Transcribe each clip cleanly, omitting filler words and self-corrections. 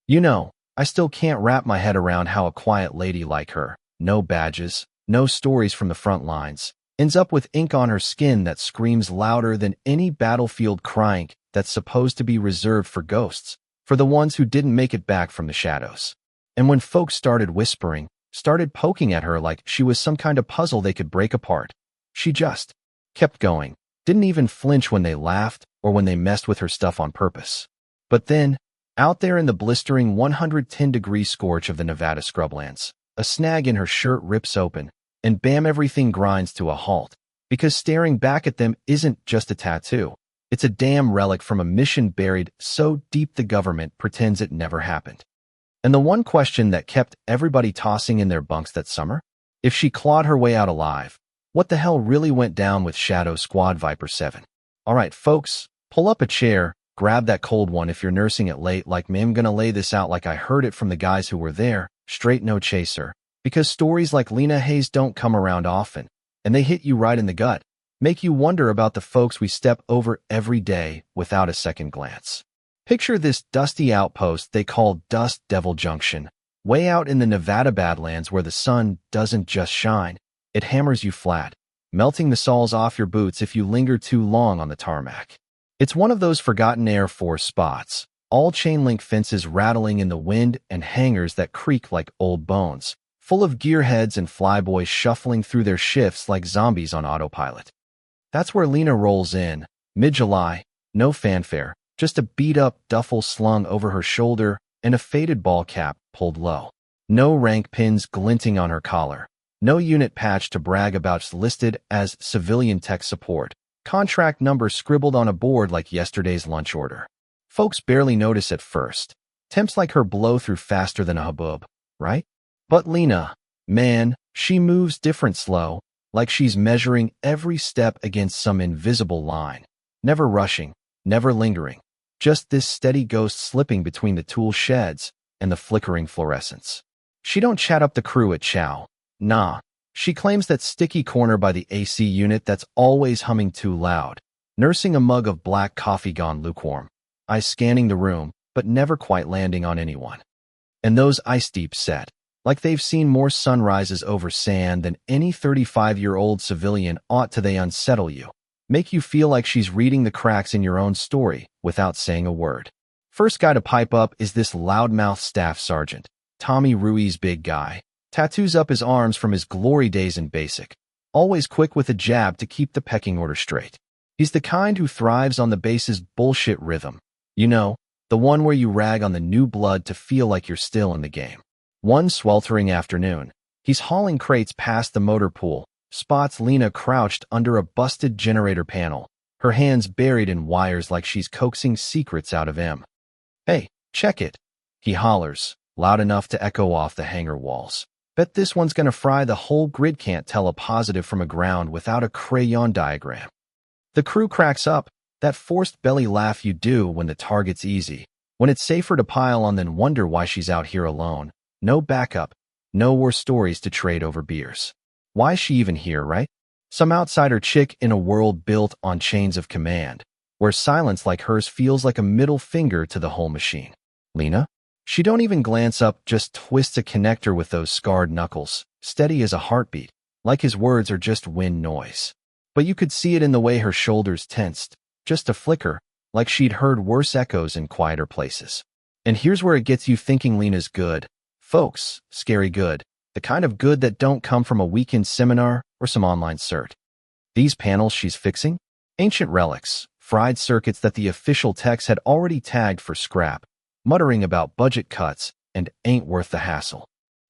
I still can't wrap my head around how a quiet lady like her, no badges, no stories from the front lines, ends up with ink on her skin that screams louder than any battlefield crying that's supposed to be reserved for ghosts, for the ones who didn't make it back from the shadows. And when folks started whispering, started poking at her like she was some kind of puzzle they could break apart, she just kept going, didn't even flinch when they laughed or when they messed with her stuff on purpose. But then, out there in the blistering 110-degree scorch of the Nevada scrublands, a snag in her shirt rips open, and bam, everything grinds to a halt, because staring back at them isn't just a tattoo. It's a damn relic from a mission buried so deep the government pretends it never happened. And the one question that kept everybody tossing in their bunks that summer? If she clawed her way out alive, what the hell really went down with Shadow Squad Viper 7? All right, folks, pull up a chair, grab that cold one if you're nursing it late like me. I'm gonna lay this out like I heard it from the guys who were there, straight no chaser, because stories like Lena Hayes don't come around often, and they hit you right in the gut, make you wonder about the folks we step over every day without a second glance. Picture this dusty outpost they call Dust Devil Junction, way out in the Nevada Badlands where the sun doesn't just shine, it hammers you flat, melting the soles off your boots if you linger too long on the tarmac. It's one of those forgotten Air Force spots, all chain-link fences rattling in the wind and hangars that creak like old bones, full of gearheads and flyboys shuffling through their shifts like zombies on autopilot. That's where Lena rolls in, mid-July, no fanfare, just a beat-up duffel slung over her shoulder and a faded ball cap pulled low. No rank pins glinting on her collar. No unit patch to brag about, listed as civilian tech support. Contract number scribbled on a board like yesterday's lunch order. Folks barely notice at first. Temps like her blow through faster than a hubbub, right? But Lena, man, she moves different slow, like she's measuring every step against some invisible line. Never rushing, never lingering. Just this steady ghost slipping between the tool sheds and the flickering fluorescence. She don't chat up the crew at chow. Nah, she claims that sticky corner by the AC unit that's always humming too loud, nursing a mug of black coffee gone lukewarm, eyes scanning the room, but never quite landing on anyone. And those ice deep set, like they've seen more sunrises over sand than any 35-year-old civilian ought to. They unsettle you, make you feel like she's reading the cracks in your own story without saying a word. First guy to pipe up is this loudmouth staff sergeant, Tommy Ruiz, big guy. Tattoos up his arms from his glory days in basic, always quick with a jab to keep the pecking order straight. He's the kind who thrives on the base's bullshit rhythm. The one where you rag on the new blood to feel like you're still in the game. One sweltering afternoon, he's hauling crates past the motor pool, spots Lena crouched under a busted generator panel, her hands buried in wires like she's coaxing secrets out of him. "Hey, check it," he hollers, loud enough to echo off the hangar walls. "Bet this one's gonna fry the whole grid. Can't tell a positive from a ground without a crayon diagram." The crew cracks up, that forced belly laugh you do when the target's easy, when it's safer to pile on than wonder why she's out here alone. No backup, no war stories to trade over beers. Why is she even here, right? Some outsider chick in a world built on chains of command, where silence like hers feels like a middle finger to the whole machine. Lena? She don't even glance up, just twists a connector with those scarred knuckles, steady as a heartbeat, like his words are just wind noise. But you could see it in the way her shoulders tensed, just a flicker, like she'd heard worse echoes in quieter places. And here's where it gets you thinking. Lena's good. Folks, scary good. The kind of good that don't come from a weekend seminar or some online cert. These panels she's fixing? Ancient relics, fried circuits that the official techs had already tagged for scrap, muttering about budget cuts and ain't worth the hassle.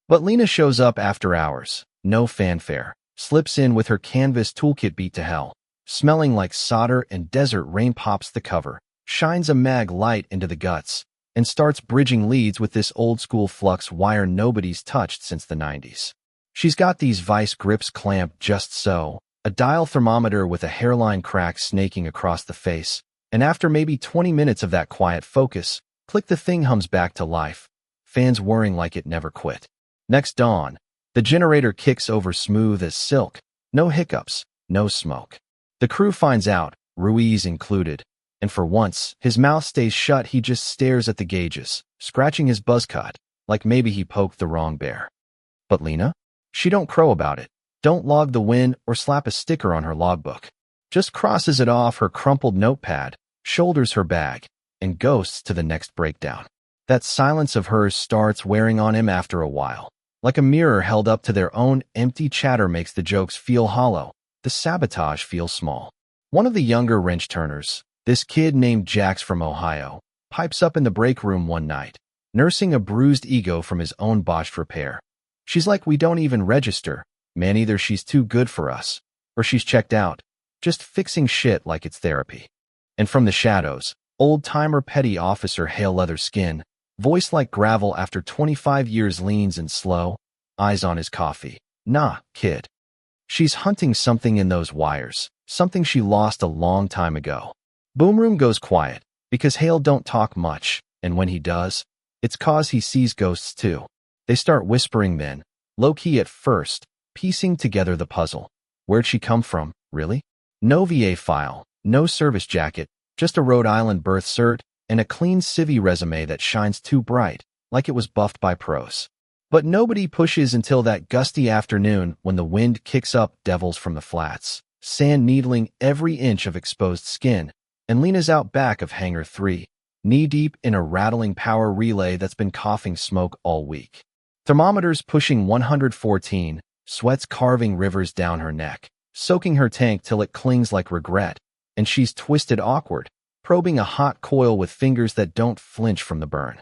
But Lena shows up after hours, no fanfare, slips in with her canvas toolkit beat to hell, smelling like solder and desert rain, pops the cover, shines a mag light into the guts, and starts bridging leads with this old-school flux wire nobody's touched since the 90s. She's got these vice grips clamped just so, a dial thermometer with a hairline crack snaking across the face, and after maybe 20 minutes of that quiet focus, click, the thing hums back to life, fans whirring like it never quit. Next dawn, the generator kicks over smooth as silk, no hiccups, no smoke. The crew finds out, Ruiz included, and for once, his mouth stays shut. He just stares at the gauges, scratching his buzz cut, like maybe he poked the wrong bear. But Lena? She don't crow about it, don't log the win or slap a sticker on her logbook. Just crosses it off her crumpled notepad, shoulders her bag, and ghosts to the next breakdown. That silence of hers starts wearing on him after a while. Like a mirror held up to their own empty chatter makes the jokes feel hollow, the sabotage feel small. One of the younger wrench turners, this kid named Jax from Ohio, pipes up in the break room one night, nursing a bruised ego from his own botched repair. She's like, we don't even register. Man, either she's too good for us, or she's checked out, just fixing shit like it's therapy. And from the shadows, old-timer petty officer Hale Leather Skin, voice like gravel after 25 years, leans in slow, eyes on his coffee. Nah, kid. She's hunting something in those wires, something she lost a long time ago. Boom room goes quiet, because Hale don't talk much, and when he does, it's 'cause he sees ghosts too. They start whispering then, low-key at first, piecing together the puzzle. Where'd she come from, really? No VA file, no service jacket, just a Rhode Island birth cert, and a clean civvy resume that shines too bright, like it was buffed by pros. But nobody pushes until that gusty afternoon when the wind kicks up devils from the flats, sand needling every inch of exposed skin, and Lena's out back of Hangar 3, knee-deep in a rattling power relay that's been coughing smoke all week. Thermometers pushing 114, sweat's carving rivers down her neck, soaking her tank till it clings like regret, and she's twisted awkward, probing a hot coil with fingers that don't flinch from the burn.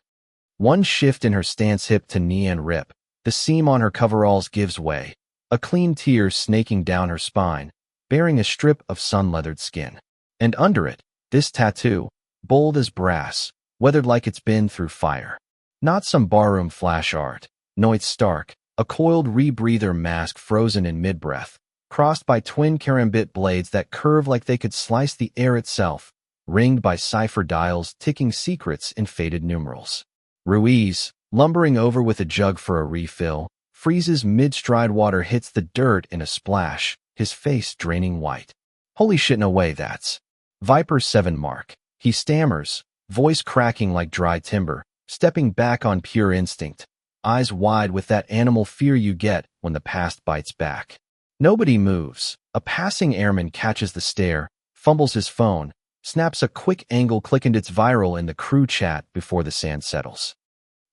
One shift in her stance, hip to knee and rip, the seam on her coveralls gives way, a clean tear snaking down her spine, bearing a strip of sun-leathered skin. And under it, this tattoo, bold as brass, weathered like it's been through fire. Not some barroom flash art. No, it's stark, a coiled rebreather mask frozen in mid-breath, crossed by twin karambit blades that curve like they could slice the air itself, ringed by cipher dials ticking secrets in faded numerals. Ruiz, lumbering over with a jug for a refill, freezes mid-stride. Water hits the dirt in a splash, his face draining white. Holy shit, no way, that's Viper 7 Mark. He stammers, voice cracking like dry timber, stepping back on pure instinct, eyes wide with that animal fear you get when the past bites back. Nobody moves. A passing airman catches the stare, fumbles his phone, snaps a quick angle click, and it's viral in the crew chat before the sand settles.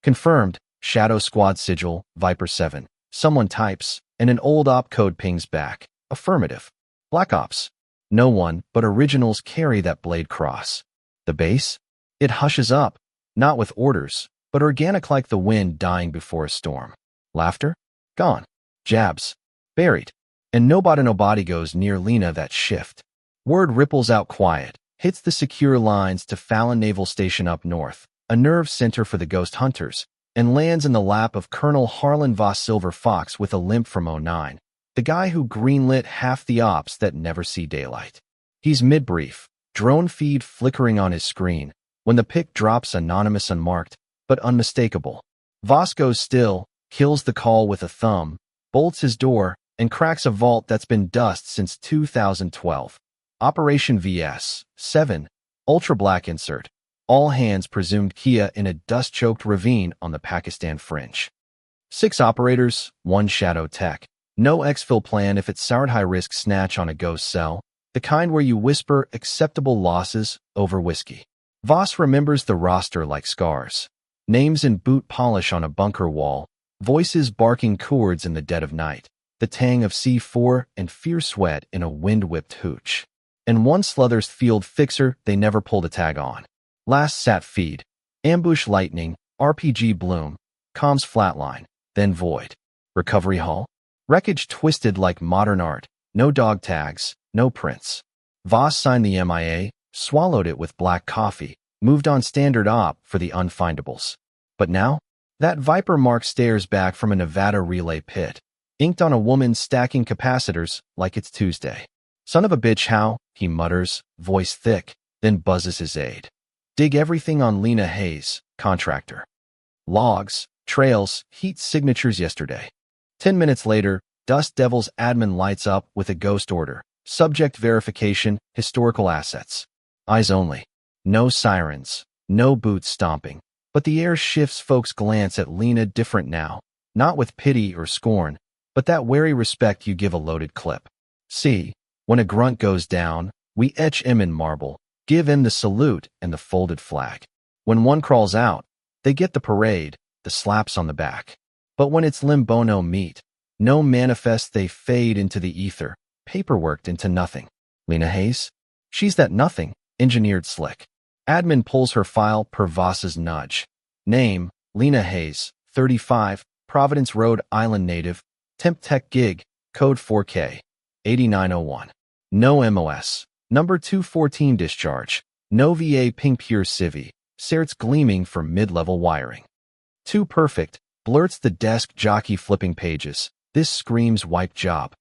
Confirmed, Shadow Squad sigil, Viper 7. Someone types, and an old op code pings back. Affirmative. Black Ops. No one but originals carry that blade cross. The base? It hushes up, not with orders, but organic like the wind dying before a storm. Laughter? Gone. Jabs? Buried. And nobody goes near Lena that shift. Word ripples out quiet, hits the secure lines to Fallon Naval Station up north, a nerve center for the ghost hunters, and lands in the lap of Colonel Harlan Voss Silver Fox with a limp from '09, the guy who greenlit half the ops that never see daylight. He's mid-brief, drone feed flickering on his screen, when the pic drops, anonymous, unmarked, but unmistakable. Voss goes still, kills the call with a thumb, bolts his door, and cracks a vault that's been dust since 2012. Operation VS-7, Ultra Black insert. All hands presumed Kia in a dust-choked ravine on the Pakistan fringe. 6 operators, 1 shadow tech. No exfil plan if it's soured, high-risk snatch on a ghost cell, the kind where you whisper acceptable losses over whiskey. Voss remembers the roster like scars. Names in boot polish on a bunker wall, voices barking chords in the dead of night, the tang of C4 and fierce sweat in a wind-whipped hooch. And one Sluthers field fixer they never pulled a tag on. Last sat feed, ambush lightning, RPG bloom, comms flatline, then void. Recovery hull? Wreckage twisted like modern art, no dog tags, no prints. Voss signed the MIA, swallowed it with black coffee, moved on standard op for the unfindables. But now, that Viper Mark stares back from a Nevada relay pit, inked on a woman stacking capacitors like it's Tuesday. Son of a bitch, how, he mutters, voice thick, then buzzes his aide. Dig everything on Lena Hayes, contractor. Logs, trails, heat signatures yesterday. 10 minutes later, Dust Devil's admin lights up with a ghost order. Subject verification, historical assets. Eyes only. No sirens, no boots stomping. But the air shifts. Folks glance at Lena different now, not with pity or scorn, but that wary respect you give a loaded clip. See, when a grunt goes down, we etch him in marble, give him the salute and the folded flag. When one crawls out, they get the parade, the slaps on the back. But when it's limbono meat, no manifest, they fade into the ether, paperworked into nothing. Lena Hayes? She's that nothing, engineered slick. Admin pulls her file per Voss's nudge. Name, Lena Hayes, 35, Providence, Rhode Island native, temp tech gig, code 4K, 8901. No MOS, number 214 discharge, no VA ping pure civvy, certs gleaming for mid-level wiring. Too perfect, blurts the desk jockey flipping pages. This screams wipe job.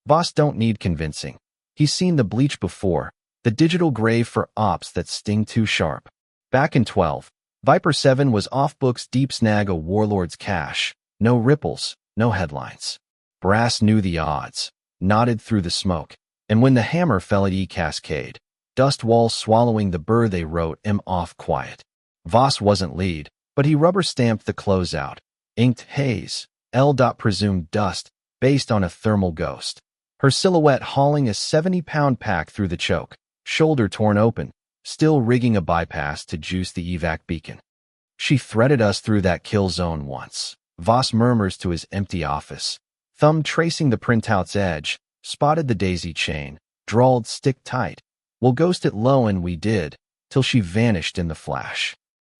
Voss don't need convincing. He's seen the bleach before, the digital grave for ops that sting too sharp. Back in 12, Viper 7 was off books, deep snag a warlord's cache. No ripples, no headlines. Brass knew the odds, nodded through the smoke, and when the hammer fell at E-Cascade, dust walls swallowing the burr, they wrote him off quiet. Voss wasn't lead, but he rubber-stamped the closeout, inked Hayes, L. Presumed dust, based on a thermal ghost. Her silhouette hauling a 70-pound pack through the choke, shoulder torn open, still rigging a bypass to juice the evac beacon. She threaded us through that kill zone once. Voss murmurs to his empty office, thumb tracing the printout's edge, spotted the daisy chain, drawled stick tight. We'll ghost it low, and we did, till she vanished in the flash.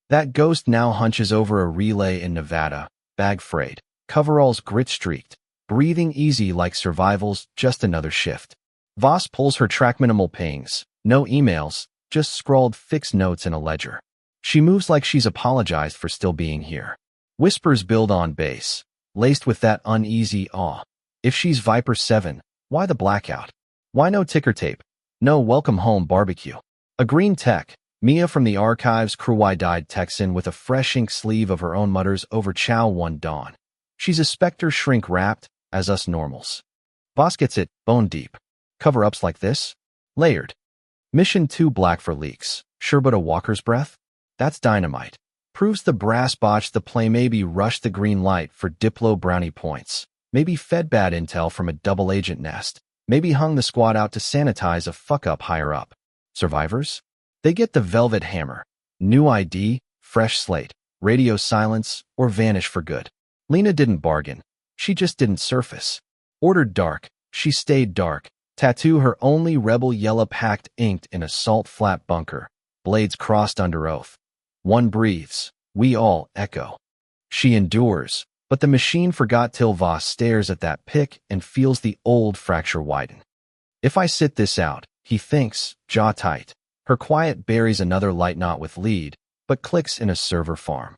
That ghost now hunches over a relay in Nevada, bag freight, coveralls grit-streaked, breathing easy like survival's just another shift. Voss pulls her track, minimal pings, no emails, just scrawled fixed notes in a ledger. She moves like she's apologized for still being here. Whispers build on bass, laced with that uneasy awe. If she's Viper 7, why the blackout? Why no ticker tape? No welcome home barbecue? A green tech, Mia from the archives, crew-eyed Texan with a fresh ink sleeve of her own, mutters over chow one dawn. She's a specter, shrink-wrapped, as us normals. Voss gets it, bone deep. Cover-ups like this? Layered. Mission 2 black for leaks. Sure, but a walker's breath? That's dynamite. Proves the brass botched the play, maybe rushed the green light for Diplo brownie points. Maybe fed bad intel from a double agent nest. Maybe hung the squad out to sanitize a fuck-up higher up. Survivors? They get the velvet hammer. New ID, fresh slate, radio silence, or vanish for good. Lena didn't bargain. She just didn't surface. Ordered dark. She stayed dark. Tattoo her only rebel yellow packed inked in a salt-flat bunker. Blades crossed under oath. One breathes. We all echo. She endures, but the machine forgot till Voss stares at that pic and feels the old fracture widen. If I sit this out, he thinks, jaw tight. Her quiet buries another light knot with lead, but clicks in a server farm.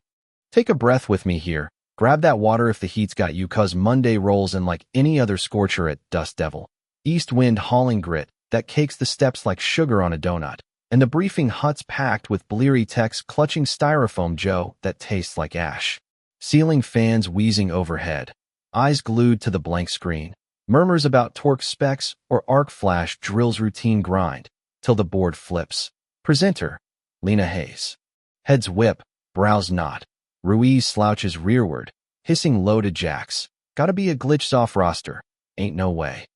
Take a breath with me here. Grab that water if the heat's got you, 'cause Monday rolls in like any other scorcher at Dust Devil. East wind hauling grit that cakes the steps like sugar on a donut, and the briefing hut's packed with bleary techs clutching styrofoam Joe that tastes like ash. Ceiling fans wheezing overhead, eyes glued to the blank screen, murmurs about torque specs or arc flash drills, routine grind, till the board flips. Presenter, Lena Hayes. Heads whip, brows knot. Ruiz slouches rearward, hissing loaded jacks. Gotta be a glitch off roster. Ain't no way.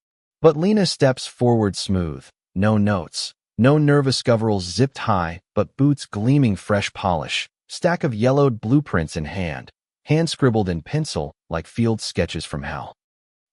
But Lena steps forward smooth. No notes. No nervous coveralls zipped high, but boots gleaming fresh polish. Stack of yellowed blueprints in hand. Hand scribbled in pencil like field sketches from hell.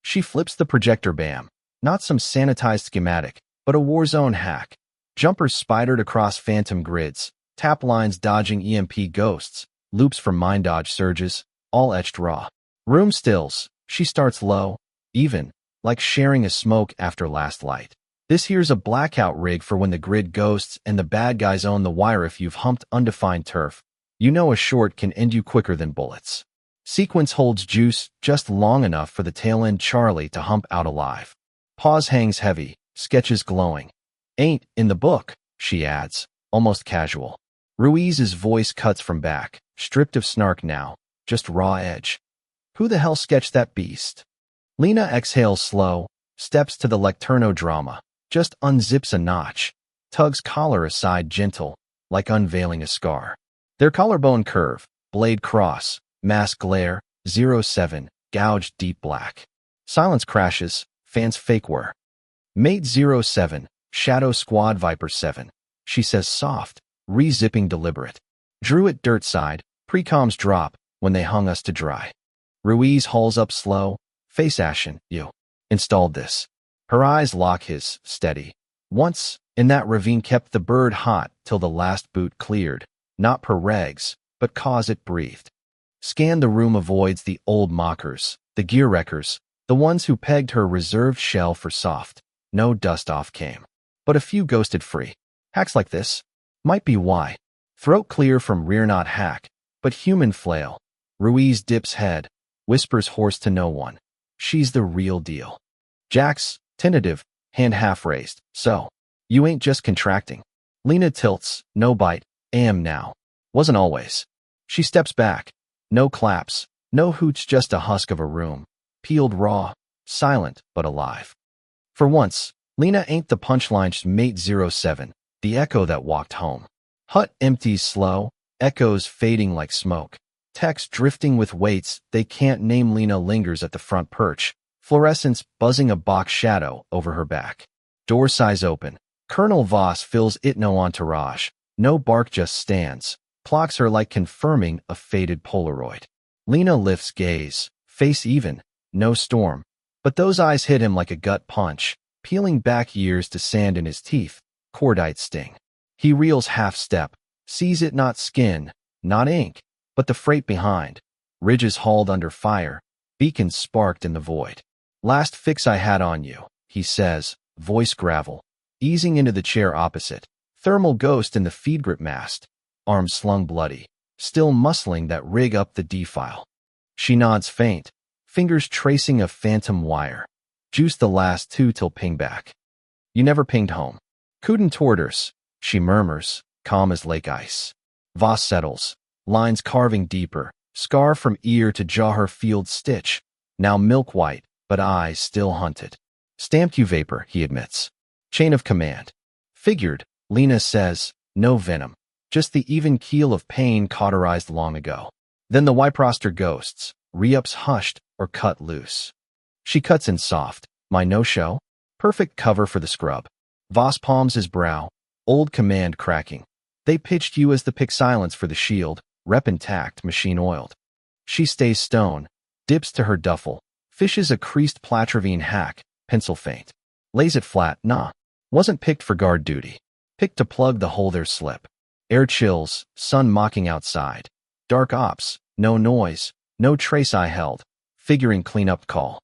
She flips the projector, bam. Not some sanitized schematic, but a Warzone hack. Jumpers spidered across phantom grids. Tap lines dodging EMP ghosts. Loops from mind dodge surges, all etched raw. Room stills. She starts low, even, like sharing a smoke after last light. This here's a blackout rig for when the grid ghosts and the bad guys own the wire. If you've humped undefined turf, you know a short can end you quicker than bullets. Sequence holds juice just long enough for the tail end Charlie to hump out alive. Pause hangs heavy, sketches glowing. Ain't in the book, she adds, almost casual. Ruiz's voice cuts from back, stripped of snark now, just raw edge. Who the hell sketched that beast? Lena exhales slow, steps to the Lecterno drama, just unzips a notch, tugs collar aside gentle, like unveiling a scar. Their collarbone curve, Blade cross, mask glare, 07, gouged deep black. Silence crashes, fans fake whir. Mate 07, Shadow Squad Viper 7. She says soft, re-zipping deliberate. Druid dirt side, precoms drop when they hung us to dry. Ruiz hauls up slow, face ashen, you. Installed this. Her eyes lock his, steady. Once, in that ravine kept the bird hot till the last boot cleared, not per regs, but cause it breathed. Scan the room avoids the old mockers, the gear wreckers, the ones who pegged her reserved shell for soft. No dust off came. But a few ghosted free. Hacks like this might be why. Throat clear from rear not hack, but human flail. Ruiz dips head, whispers hoarse to no one. She's the real deal. Jax, tentative, hand half raised. So, you ain't just contracting. Lena tilts, no bite, am now. Wasn't always. She steps back. No claps, no hoots, just a husk of a room. Peeled raw, silent, but alive. For once, Lena ain't the punchline's mate 07, the echo that walked home. Hut empties slow, echoes fading like smoke. Text drifting with weights they can't name. Lena lingers at the front perch, fluorescence buzzing a box shadow over her back. Door size open. Colonel Voss fills it, no entourage. No bark, just stands. Clocks her like confirming a faded Polaroid. Lena lifts gaze, face even, no storm. But those eyes hit him like a gut punch, peeling back years to sand in his teeth, cordite sting. He reels half step, sees it, not skin, not ink, but the freight behind. Ridges hauled under fire, beacons sparked in the void. Last fix I had on you, he says, voice gravel, easing into the chair opposite. Thermal ghost in the feed grip mast, arms slung bloody, still muscling that rig up the D-file. She nods faint, fingers tracing a phantom wire. Juice the last two till ping back. You never pinged home. Couldn't torters, she murmurs, calm as lake ice. Voss settles, lines carving deeper, scar from ear to jaw, her field stitch, now milk white, but eyes still hunted. Stamped you vapor, he admits. Chain of command. Figured, Lena says, no venom, just the even keel of pain cauterized long ago. Then the wipe roster ghosts, re-ups hushed or cut loose. She cuts in soft, my no-show? Perfect cover for the scrub. Voss palms his brow, old command cracking. They pitched you as the pick, silence for the shield, rep intact, machine oiled. She stays stone, dips to her duffel, fishes a creased Platravine hack, pencil faint. Lays it flat, nah. Wasn't picked for guard duty. Picked to plug the hole there slip. Air chills, sun mocking outside. Dark ops, no noise, no trace I held. Figuring cleanup call.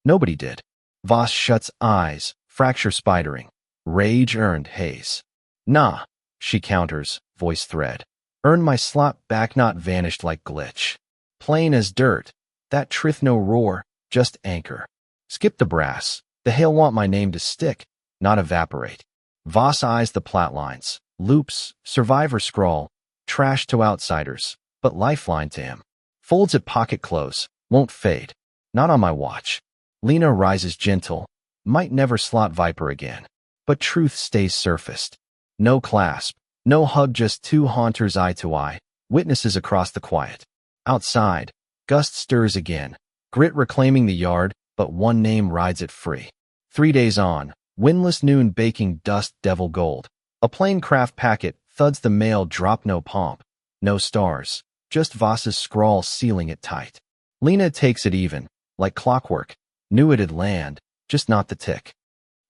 Nobody did. Voss shuts eyes, fracture spidering. Rage earned haze. Nah, she counters, voice thread. Earned my slot back, not vanished like glitch. Plain as dirt. That trith no roar, just anchor. Skip the brass. The hail want my name to stick, not evaporate. Voss eyes the platlines, loops, survivor scrawl, trash to outsiders, but lifeline to him. Folds at pocket close, won't fade. Not on my watch. Lena rises gentle, might never slot Viper again. But truth stays surfaced. No clasp, no hug, just two haunters eye to eye, witnesses across the quiet. Outside, gust stirs again, grit reclaiming the yard, but one name rides it free. 3 days on, windless noon baking dust devil gold. A plain craft packet thuds the mail drop, no pomp, no stars, just Voss's scrawl sealing it tight. Lena takes it even, like clockwork, knew it'd land, just not the tick.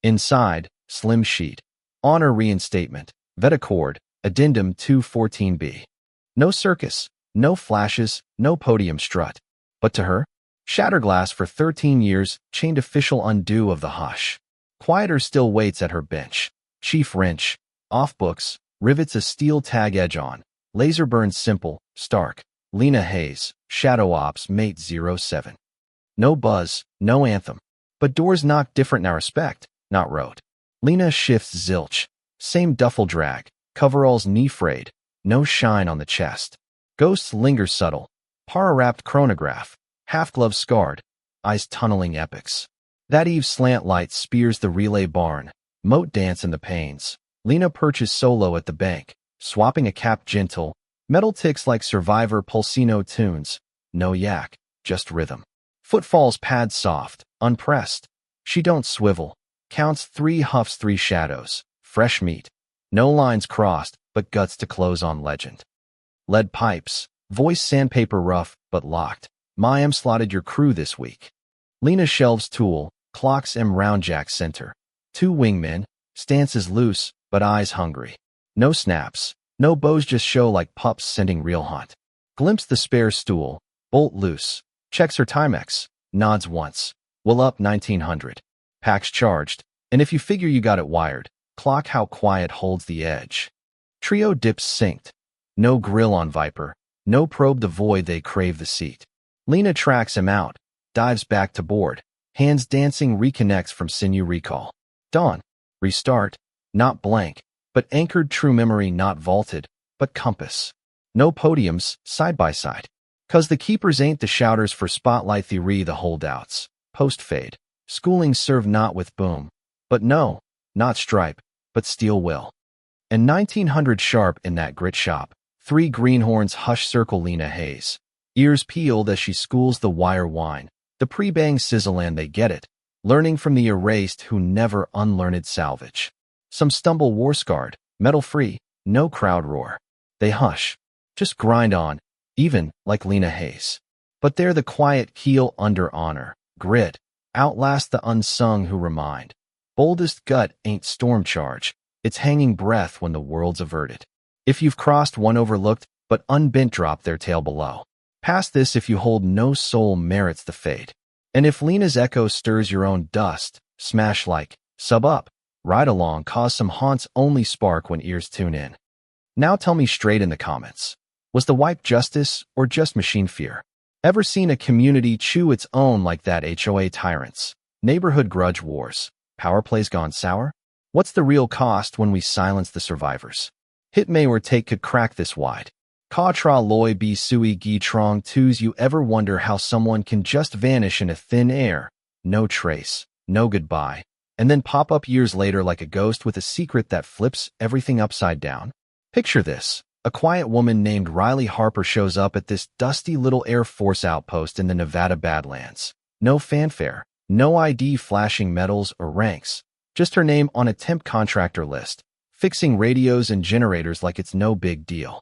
Inside, slim sheet. Honor reinstatement, vet accord, addendum 214B. No circus, no flashes, no podium strut. But to her, Shatterglass for 13 years, chained official undo of the hush. Quieter still waits at her bench. Chief wrench, off books, rivets a steel tag edge on. Laser burns simple, stark. Lena Hayes, Shadow Ops Mate 07. No buzz, no anthem. But doors knock different now, respect, not rote. Lena shifts zilch. Same duffel drag, coveralls knee frayed. No shine on the chest. Ghosts linger subtle. Para-wrapped chronograph. Half-glove scarred, eyes tunneling epics. That eve slant light spears the relay barn, moat dance in the panes. Lena perches solo at the bank, swapping a cap gentle, Metal ticks like Survivor Pulsino tunes. No yak, just rhythm. Footfalls pad soft, unpressed. She don't swivel. Counts 3 huffs 3 shadows. Fresh meat. No lines crossed, but guts to close on legend. Lead pipes. Voice sandpaper rough, but locked. Mayim slotted your crew this week. Lena shelves tool. Clocks roundjack center. 2 wingmen. Stances loose, but eyes hungry. No snaps. No bows, just show like pups scenting real hunt. Glimpse the spare stool. Bolt loose. Checks her Timex. Nods once. Will up 1900. Packs charged. And if you figure you got it wired, clock how quiet holds the edge. Trio dips synced. No grill on Viper. No probe the void, they crave the seat. Lena tracks him out. Dives back to board. Hands dancing, reconnects from sinew recall. Dawn. Restart. Not blank, but anchored, true memory, not vaulted, but compass. No podiums, side by side. 'Cause the keepers ain't the shouters for spotlight theory, the holdouts. Post-fade. Schooling served not with boom. But no, not stripe, but steel will. And 1900 sharp in that grit shop. 3 greenhorns hush circle Lena Hayes. Ears peeled as she schools the wire whine. The pre-bang sizzle, and they get it. Learning from the erased who never unlearned salvage. Some stumble war-scarred, metal-free, no crowd roar. They hush. Just grind on, even like Lena Hayes. But they're the quiet keel under honor. Grit. Outlast the unsung who remind. Boldest gut ain't storm charge. It's hanging breath when the world's averted. If you've crossed one overlooked, but unbent, drop their tail below. Past this if you hold no soul merits the fate. And if Lena's echo stirs your own dust, smash like, sub up, ride along, cause some haunts only spark when ears tune in. Now tell me straight in the comments. Was the wipe justice or just machine fear? Ever seen a community chew its own like that? HOA tyrants, neighborhood grudge wars, power plays gone sour? What's the real cost when we silence the survivors? Hit may or take could crack this wide. Ka tra loy bi sui gi trong twos. You ever wonder how someone can just vanish in a thin air? No trace, no goodbye, and then pop up years later like a ghost with a secret that flips everything upside down? Picture this. A quiet woman named Riley Harper shows up at this dusty little Air Force outpost in the Nevada Badlands. No fanfare, no ID flashing medals or ranks, just her name on a temp contractor list, fixing radios and generators like it's no big deal.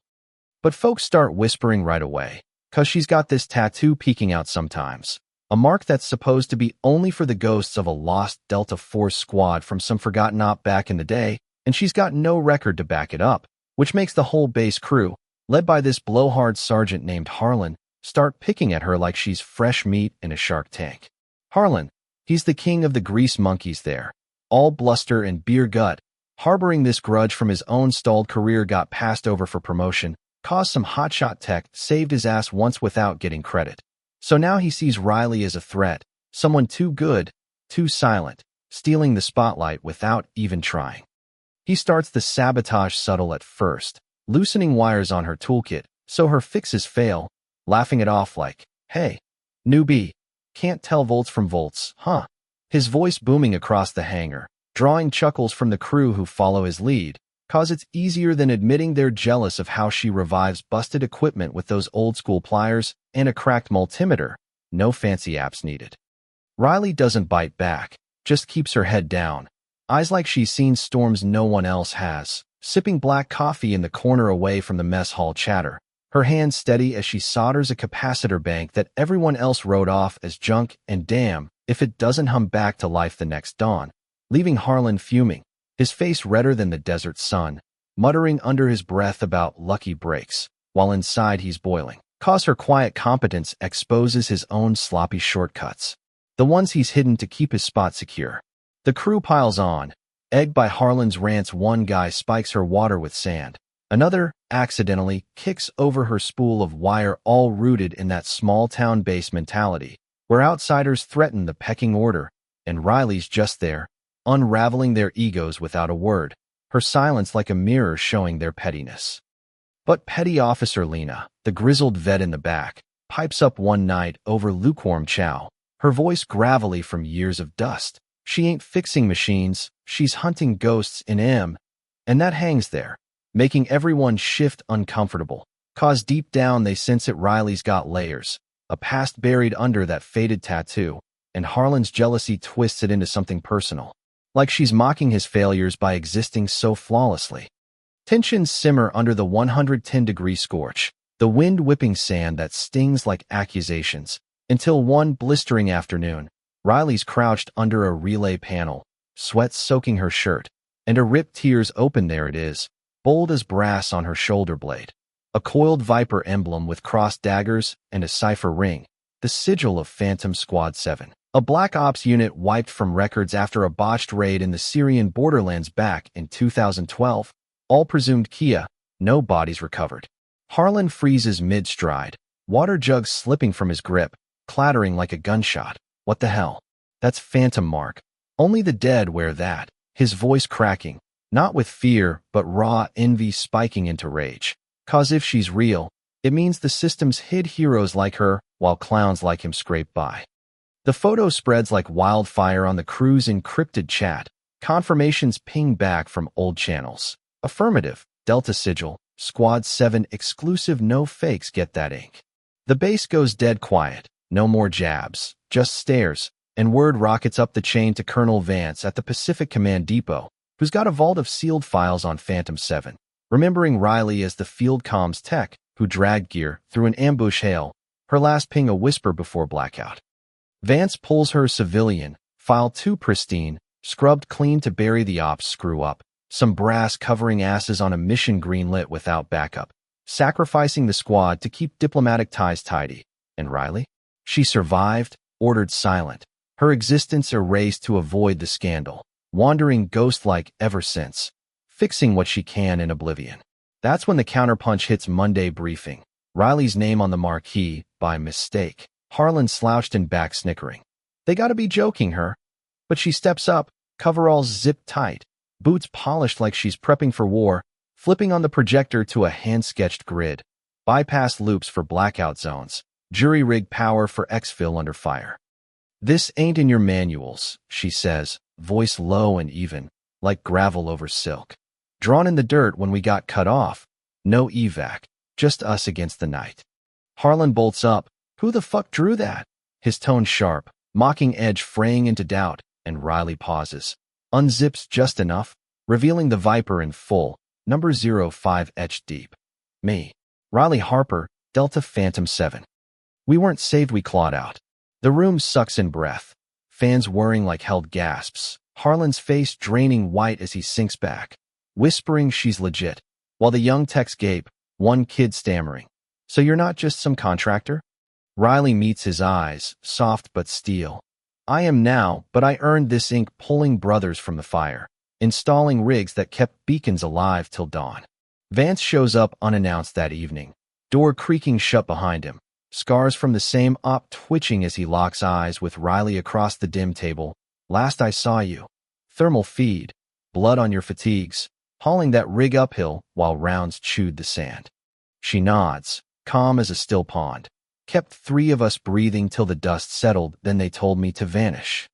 But folks start whispering right away, 'cause she's got this tattoo peeking out sometimes, a mark that's supposed to be only for the ghosts of a lost Delta Force squad from some forgotten op back in the day, and she's got no record to back it up, which makes the whole base crew, led by this blowhard sergeant named Harlan, start picking at her like she's fresh meat in a shark tank. Harlan, he's the king of the grease monkeys there, all bluster and beer gut, harboring this grudge from his own stalled career, got passed over for promotion, caused some hotshot tech, saved his ass once without getting credit. So now he sees Riley as a threat, someone too good, too silent, stealing the spotlight without even trying. He starts the sabotage subtle at first, loosening wires on her toolkit so her fixes fail, laughing it off like, hey, newbie, can't tell volts from volts, huh? His voice booming across the hangar, drawing chuckles from the crew who follow his lead, 'cause it's easier than admitting they're jealous of how she revives busted equipment with those old-school pliers and a cracked multimeter. No fancy apps needed. Riley doesn't bite back, just keeps her head down, eyes like she's seen storms no one else has, sipping black coffee in the corner away from the mess hall chatter, her hands steady as she solders a capacitor bank that everyone else wrote off as junk, and damn if it doesn't hum back to life the next dawn, leaving Harlan fuming, his face redder than the desert sun, muttering under his breath about lucky breaks, while inside he's boiling. 'Cause her quiet competence exposes his own sloppy shortcuts, the ones he's hidden to keep his spot secure. The crew piles on, egged by Harlan's rants. One guy spikes her water with sand. Another, accidentally, kicks over her spool of wire, all rooted in that small-town base mentality, where outsiders threaten the pecking order, and Riley's just there, unraveling their egos without a word, her silence like a mirror showing their pettiness. But Petty Officer Lena, the grizzled vet in the back, pipes up one night over lukewarm chow, her voice gravelly from years of dust. She ain't fixing machines, she's hunting ghosts in M, and that hangs there, making everyone shift uncomfortable, 'Cause deep down they sense it Riley's got layers, a past buried under that faded tattoo, and Harlan's jealousy twists it into something personal. Like she's mocking his failures by existing so flawlessly. Tensions simmer under the 110-degree scorch, the wind whipping sand that stings like accusations, until one blistering afternoon, Riley's crouched under a relay panel, sweat soaking her shirt, and a ripped tears open there it is, bold as brass on her shoulder blade. A coiled viper emblem with crossed daggers and a cipher ring, the sigil of Phantom Squad 7. A Black Ops unit wiped from records after a botched raid in the Syrian borderlands back in 2012. All presumed Kia, no bodies recovered. Harlan freezes mid-stride, water jugs slipping from his grip, clattering like a gunshot. What the hell? That's Phantom Mark. Only the dead wear that. His voice cracking, not with fear, but raw envy spiking into rage. 'Cause if she's real, it means the systems hid heroes like her while clowns like him scrape by. The photo spreads like wildfire on the crew's encrypted chat. Confirmations ping back from old channels. Affirmative, Delta Sigil, Squad 7 exclusive, no fakes, get that ink. The base goes dead quiet, no more jabs, just stares, and word rockets up the chain to Colonel Vance at the Pacific Command Depot, who's got a vault of sealed files on Phantom 7. Remembering Riley as the field comms tech who dragged gear through an ambush hail, her last ping a whisper before blackout. Vance pulls her civilian, file 2 pristine, scrubbed clean to bury the ops screw up, some brass covering asses on a mission greenlit without backup, sacrificing the squad to keep diplomatic ties tidy. And Riley? She survived, ordered silent, her existence erased to avoid the scandal, wandering ghost-like ever since, fixing what she can in oblivion. That's when the counterpunch hits Monday briefing. Riley's name on the marquee, by mistake. Harlan slouched in back snickering. They gotta be joking her. But she steps up, coveralls zipped tight, boots polished like she's prepping for war, flipping on the projector to a hand-sketched grid. Bypass loops for blackout zones. Jury-rig power for exfil under fire. This ain't in your manuals, she says, voice low and even, like gravel over silk. Drawn in the dirt when we got cut off. No evac, just us against the night. Harlan bolts up. Who the fuck drew that? His tone sharp, mocking edge fraying into doubt, and Riley pauses. Unzips just enough, revealing the Viper in full, number 05 etched deep. Me. Riley Harper, Delta Phantom 7. We weren't saved, we clawed out. The room sucks in breath. Fans whirring like held gasps. Harlan's face draining white as he sinks back, whispering she's legit, while the young techs gape, one kid stammering. So you're not just some contractor? Riley meets his eyes, soft but steel. I am now, but I earned this ink pulling brothers from the fire, installing rigs that kept beacons alive till dawn. Vance shows up unannounced that evening, door creaking shut behind him, scars from the same op twitching as he locks eyes with Riley across the dim table. Last I saw you. Thermal feed, blood on your fatigues, hauling that rig uphill while rounds chewed the sand. She nods, calm as a still pond. Kept 3 of us breathing till the dust settled, then they told me to vanish.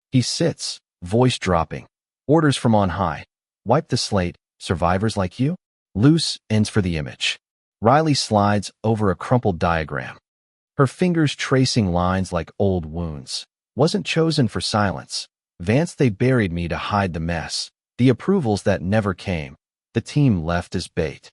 He sits, voice dropping. Orders from on high. Wipe the slate, survivors like you? Loose ends for the image. Riley slides over a crumpled diagram. Her fingers tracing lines like old wounds. Wasn't chosen for silence. Vance, they buried me to hide the mess. The approvals that never came. The team left as bait.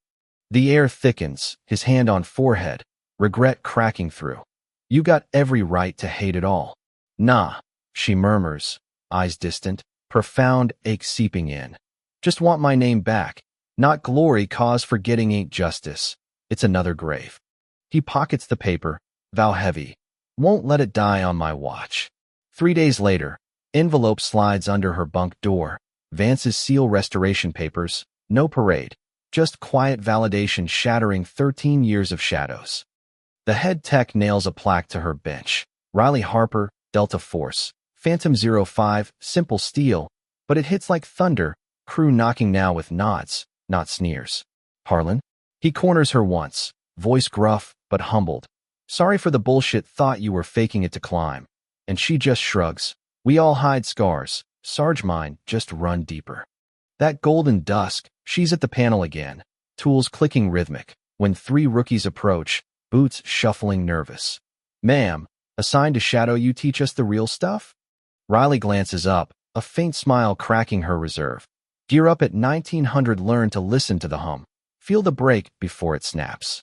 The air thickens, his hand on forehead. Regret cracking through. You got every right to hate it all. Nah, she murmurs, eyes distant, profound ache seeping in. Just want my name back. Not glory, cause forgetting ain't justice. It's another grave. He pockets the paper, vow heavy. Won't let it die on my watch. 3 days later, envelope slides under her bunk door. Vance's seal restoration papers, no parade. Just quiet validation shattering 13 years of shadows. The head tech nails a plaque to her bench. Riley Harper, Delta Force, Phantom 05, simple steel, but it hits like thunder, crew knocking now with nods, not sneers. Harlan? He corners her once, voice gruff, but humbled. Sorry for the bullshit, thought you were faking it to climb. And she just shrugs. We all hide scars. Sarge mine, just run deeper. That golden dusk, she's at the panel again, tools clicking rhythmic. when three rookies approach, boots shuffling nervous. "Ma'am, assigned to shadow you teach us the real stuff?" Riley glances up, a faint smile cracking her reserve. Gear up at 1900. Learn to listen to the hum. Feel the break before it snaps.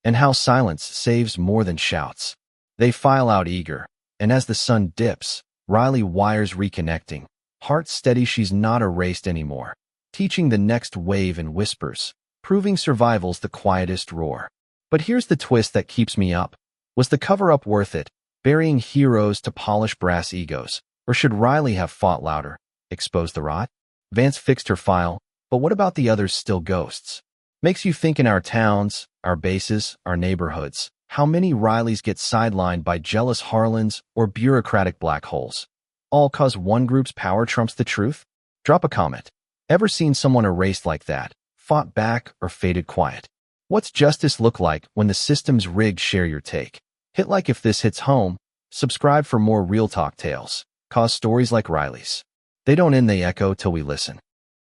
And how silence saves more than shouts. They file out eager, and as the sun dips, Riley wires reconnecting. Heart steady, she's not erased anymore. Teaching the next wave in whispers, proving survival's the quietest roar. But here's the twist that keeps me up. Was the cover-up worth it? Burying heroes to polish brass egos? Or should Riley have fought louder? Expose the rot? Vance fixed her file, but what about the others still ghosts? Makes you think in our towns, our bases, our neighborhoods. How many Rileys get sidelined by jealous Harlans or bureaucratic black holes? All cause one group's power trumps the truth? Drop a comment. Ever seen someone erased like that, fought back, or faded quiet? What's justice look like when the system's rigged? Share your take. Hit like if this hits home. Subscribe for more real talk tales. Cause stories like Riley's. They don't end, they echo till we listen.